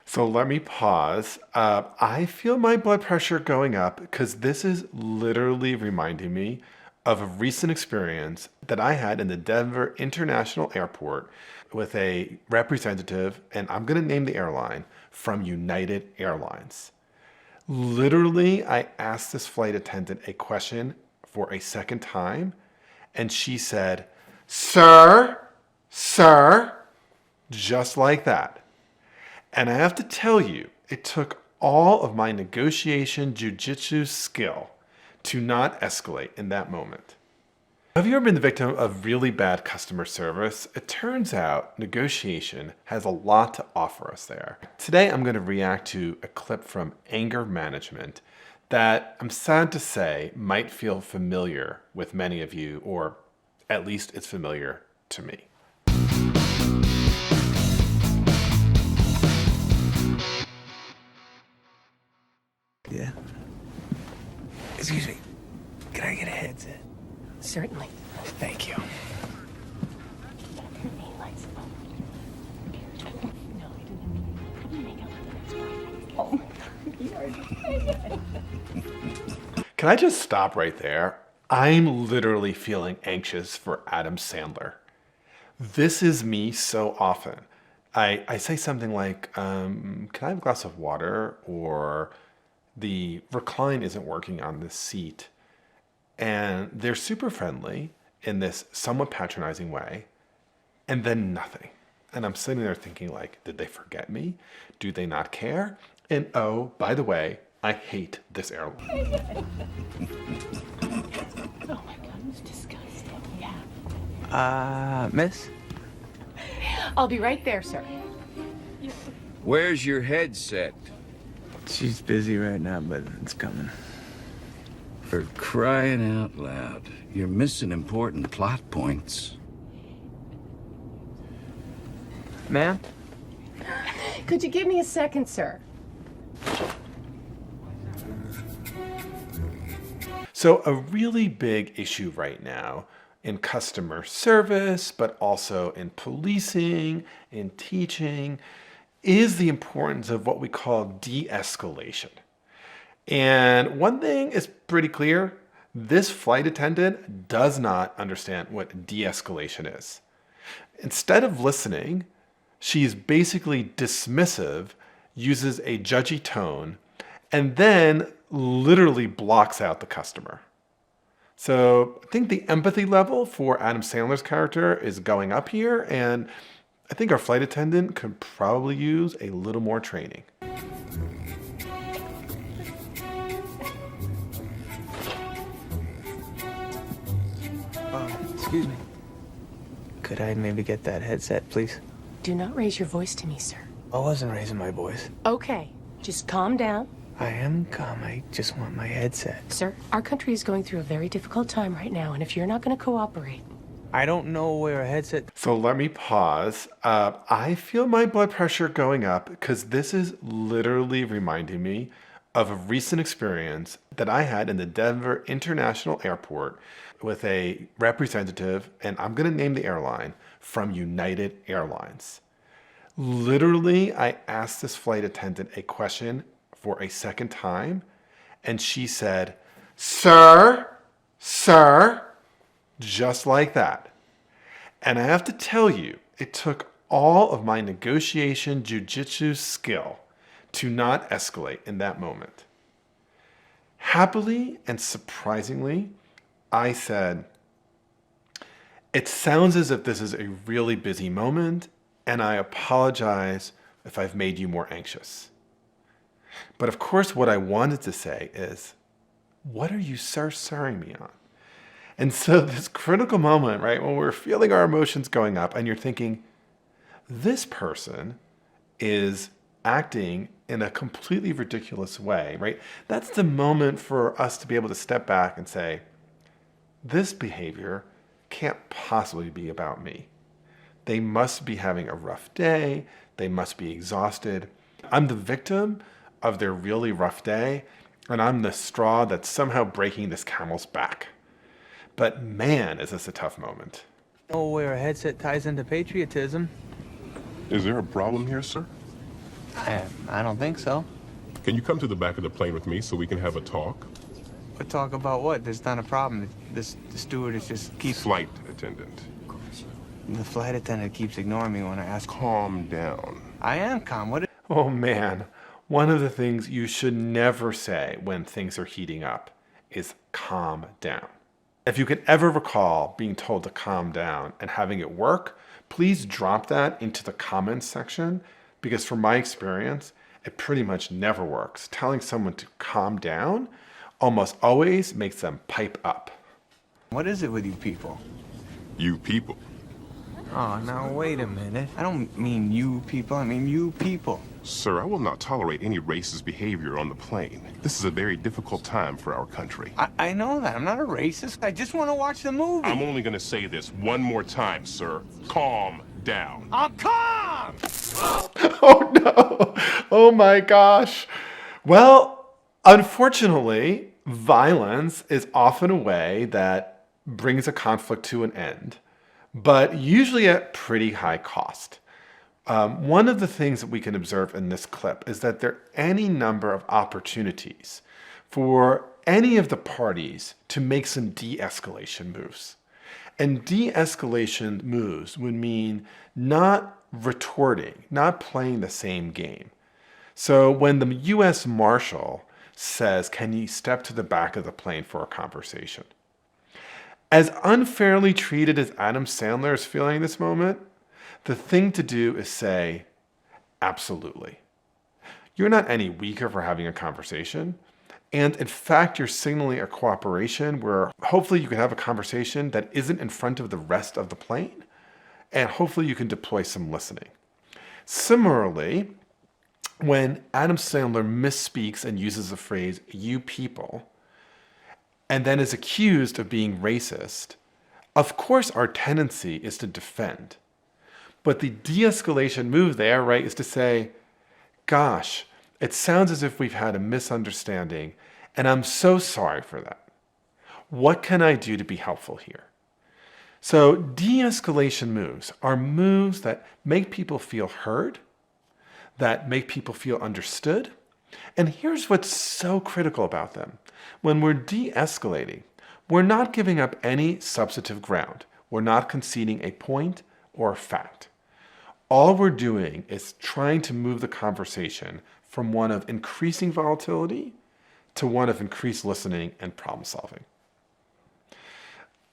So let me pause. I feel my blood pressure going up because this is literally reminding me of a recent experience that I had in the Denver International Airport with a representative, and I'm going to name the airline, from United Airlines. Literally, I asked this flight attendant a question for a second time, and she said, "Sir, sir," just like that. And I have to tell you, it took all of my negotiation jujitsu skill to not escalate in that moment. Have you ever been the victim of really bad customer service? It turns out negotiation has a lot to offer us there. Today, I'm going to react to a clip from Anger Management that I'm sad to say might feel familiar with many of you, or at least it's familiar to me. Yeah. Excuse me. Can I get a headset? Certainly. Thank you. Can I just stop right there? I'm literally feeling anxious for Adam Sandler. This is me so often. I say something like, can I have a glass of water? Or the recline isn't working on this seat. And they're super friendly in this somewhat patronizing way, and then nothing. And I'm sitting there thinking, like, did they forget me? Do they not care? And oh, by the way, I hate this airline. Oh my God, it's disgusting. Yeah. Miss? I'll be right there, sir. Where's your headset? She's busy right now, but it's coming. For crying out loud, you're missing important plot points. Ma'am? Could you give me a second, sir? So a really big issue right now in customer service, but also in policing, in teaching, is the importance of what we call de-escalation. And one thing is pretty clear: this flight attendant does not understand what de-escalation is. Instead of listening, she's basically dismissive, uses a judgy tone, and then literally blocks out the customer. So I think the empathy level for Adam Sandler's character is going up here, and I think our flight attendant could probably use a little more training. Excuse me. Could I maybe get that headset, please? Do not raise your voice to me, sir. I wasn't raising my voice. Okay, just calm down. I am calm. I just want my headset. Sir, our country is going through a very difficult time right now, and if you're not going to cooperate... I don't know where a headset... So let me pause. I feel my blood pressure going up because this is literally reminding me of a recent experience that I had in the Denver International Airport with a representative, and I'm going to name the airline, from United Airlines. Literally, I asked this flight attendant a question for a second time, and she said, "Sir, sir," just like that. And I have to tell you, it took all of my negotiation jujitsu skill to not escalate in that moment. Happily and surprisingly, I said, "It sounds as if this is a really busy moment, and I apologize if I've made you more anxious." But of course, what I wanted to say is, "What are you sir-sirring me on?" And so this critical moment, right, when we're feeling our emotions going up and you're thinking, this person is acting in a completely ridiculous way, right? That's the moment for us to be able to step back and say, this behavior can't possibly be about me. They must be having a rough day. They must be exhausted. I'm the victim of their really rough day, and I'm the straw that's somehow breaking this camel's back. But man, is this a tough moment. Know where a headset ties into patriotism. Is there a problem here, sir? I don't think so. Can you come to the back of the plane with me so we can have a talk? But talk about what? There's not a problem. The stewardess just keeps... Flight attendant. The flight attendant keeps ignoring me when I ask. Calm down. I am calm. What? Oh man, one of the things you should never say when things are heating up is calm down. If you can ever recall being told to calm down and having it work, please drop that into the comments section, because from my experience, it pretty much never works. Telling someone to calm down almost always makes them pipe up. What is it with you people? You people. Oh, now wait a minute. I don't mean you people. I mean you people. Sir, I will not tolerate any racist behavior on the plane. This is a very difficult time for our country. I know that. I'm not a racist. I just want to watch the movie. I'm only going to say this one more time, sir. Calm down. I'm calm! Oh no! Oh my gosh. Well, unfortunately, violence is often a way that brings a conflict to an end, but usually at pretty high cost. One of the things that we can observe in this clip is that there are any number of opportunities for any of the parties to make some de-escalation moves. And de-escalation moves would mean not retorting, not playing the same game. So when the US Marshal says, "Can you step to the back of the plane for a conversation?" As unfairly treated as Adam Sandler is feeling in this moment, the thing to do is say, absolutely. You're not any weaker for having a conversation. And in fact, you're signaling a cooperation where hopefully you can have a conversation that isn't in front of the rest of the plane. And hopefully you can deploy some listening. Similarly, when Adam Sandler misspeaks and uses the phrase, "you people," and then is accused of being racist, of course our tendency is to defend. But the de-escalation move there, right, is to say, gosh, it sounds as if we've had a misunderstanding, and I'm so sorry for that. What can I do to be helpful here? So de-escalation moves are moves that make people feel heard, that make people feel understood. And here's what's so critical about them. When we're de-escalating, we're not giving up any substantive ground. We're not conceding a point or a fact. All we're doing is trying to move the conversation from one of increasing volatility to one of increased listening and problem solving.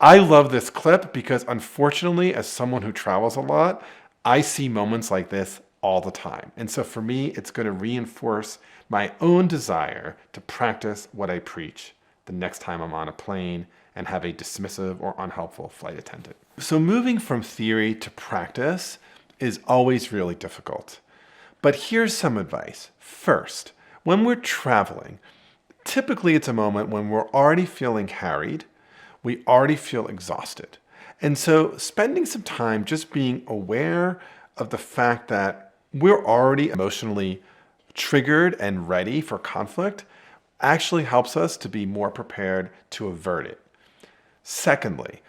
I love this clip because unfortunately, as someone who travels a lot, I see moments like this all the time. And so for me, it's going to reinforce my own desire to practice what I preach the next time I'm on a plane and have a dismissive or unhelpful flight attendant. So moving from theory to practice is always really difficult. But here's some advice. First, when we're traveling, typically it's a moment when we're already feeling harried, we already feel exhausted. And so spending some time just being aware of the fact that we're already emotionally triggered and ready for conflict actually helps us to be more prepared to avert it. Secondly,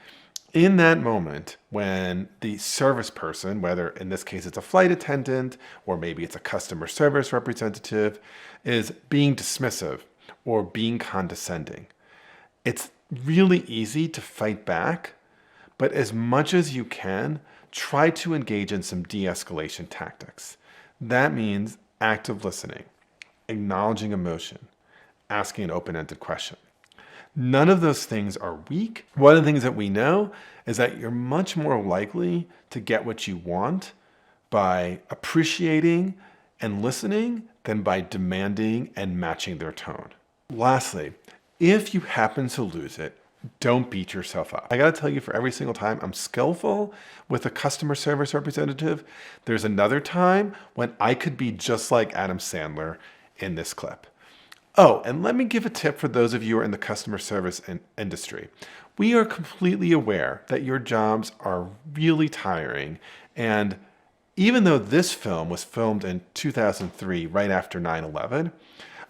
in that moment when the service person, whether in this case it's a flight attendant or maybe it's a customer service representative, is being dismissive or being condescending, it's really easy to fight back, but as much as you can, try to engage in some de-escalation tactics. That means active listening, acknowledging emotion, asking an open-ended question. None of those things are weak. One of the things that we know is that you're much more likely to get what you want by appreciating and listening than by demanding and matching their tone. Lastly, if you happen to lose it, don't beat yourself up. I gotta tell you, for every single time I'm skillful with a customer service representative, there's another time when I could be just like Adam Sandler in this clip. Oh, and let me give a tip for those of you who are in the customer service industry. We are completely aware that your jobs are really tiring. And even though this film was filmed in 2003, right after 9/11,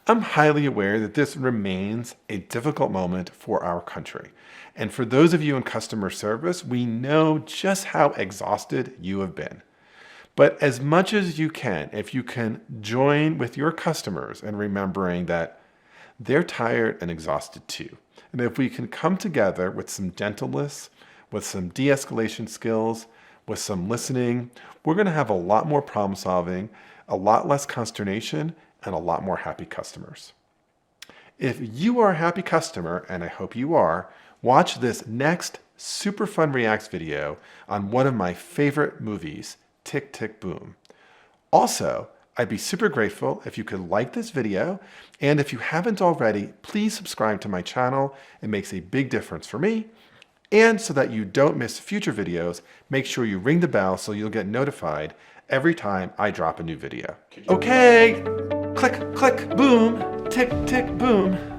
I'm highly aware that this remains a difficult moment for our country. And for those of you in customer service, we know just how exhausted you have been. But as much as you can, if you can join with your customers in remembering that they're tired and exhausted too. And if we can come together with some gentleness, with some de-escalation skills, with some listening, we're going to have a lot more problem solving, a lot less consternation, and a lot more happy customers. If you are a happy customer, and I hope you are, watch this next super fun Reacts video on one of my favorite movies, Tick, Tick, Boom. Also, I'd be super grateful if you could like this video, and if you haven't already, please subscribe to my channel. It makes a big difference for me. And so that you don't miss future videos, make sure you ring the bell so you'll get notified every time I drop a new video. Okay, click, click, boom, tick, tick, boom.